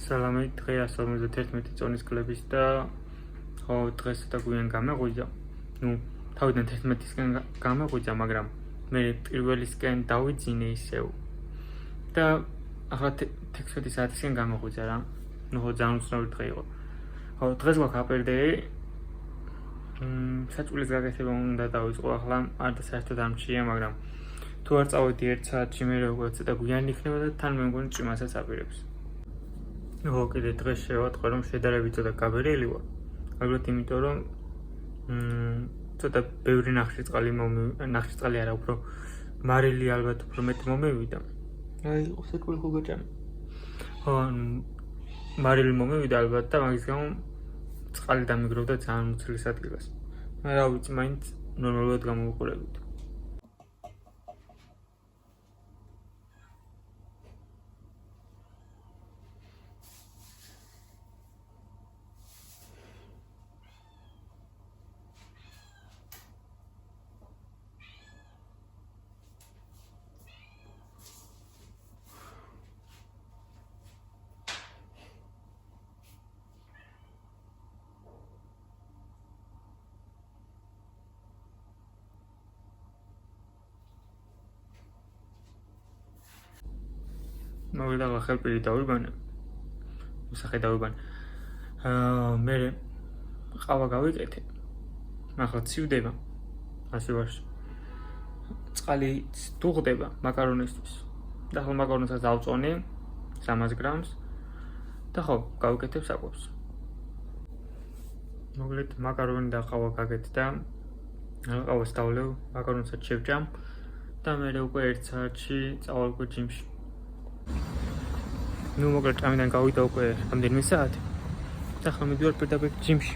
სალამი, დღეა 51 წონის კლების და ხო დღეს და გვიან გამეღვიძა. თავიდან 11-ისკენ გამეღვიძა, მაგრამ მე პირველისკენ დავიძინე ისევ. და ახლა 16 საათისკენ გამეღვიძა რა. ხო ძალიან უცნაური დღე იყო. ხო დღეს გვაქვს აპერდეი. საჭულის გაკეთება უნდა დავიწყო ახლა, არ და საერთოდ არ მჩია, მაგრამ თუ არ წავედი 1 საათში მე როგორ ცოტა გვიანი იქნება და თან მე მგონი ჭიმასაც აპირებს. ხო კიდე დღეს შევატყო რომ შედარებით ცოტა გაბერილი ვარ. ალბათ იმიტომ რომ ცოტა ბევრი ნახშირწყალი არა, უფრო მარილი ალბათ უფრო მეტი მომევიდა. აი უსეკვი ხო გაჭამე. ხო მარილი მომევიდა ალბათ და მაგის გამო წყალი დამიგროვდა ძალიან უცლის ადგილას. მე რა ვიცი, მაინც ნორმალურად გამოვიყურებით. მოვიდა ხელპილი დავიბანე. უსახე დავიბანე. მე ყავა გავიკეთე. ახლა ცივდება. ასე ვარ. წყალი დუღდება მაკარონისთვის. და ახლა მაკარონსაც დავწონი 300 გრამს. და ხო, გავიკეთებ საკვებს. მოკლედ მაკარონი და ყავა გაკეთდა. ყავას დავლევ, მაკარონსაც შევჭამ და მე უკვე 1 საათში წავალ უკვე ჯიმში. მოკლედ ამიდან გავიდა უკვე რამდენიმე საათი და ახლა მივიდივარ პირდაპირ ჯიმში.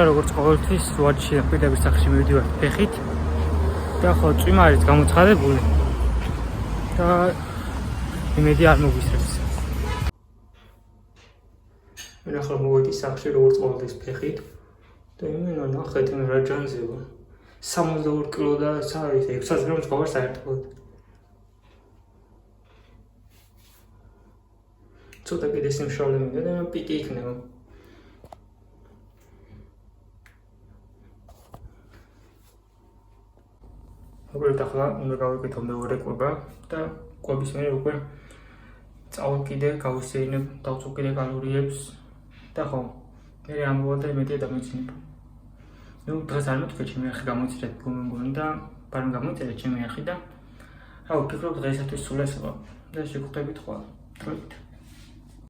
როგორც ყოველთვის ვაჩი პირდაპირ სახლში მივიდივარ ფეხით და ხო წვიმა არის გამოცხადებული და იმედი არ მოგვისრებს. მე ახლა მოვედი სახლში როგორც ყოველთვის ფეხით და იმენა ნახეთ მე რა ჯანზეა 62 კილო და საერთოდ 600 გრამს გავარ საერთოდ. ცოტა კიდე სიმშრალე მინდა და პიკი იქნება. მოკლედ ახლა უნდა გავიკეთო მეორე კვება და კვების მერე უკვე წავალ კიდე გავისეინებ, დავწვევ კიდე კალორიებს და ხო მე ამბობ და იმედია დამეცინება. ნუ დღეს არ მეთქვა ჩემი არხი გამოიწერეთ გონგონი და ბარემ გამოიწერეთ ჩემი არხი და რა ვფიქრობ დღეისათვის სულ ეს იყო და შეგხვდებით ხოლმე. დროებით.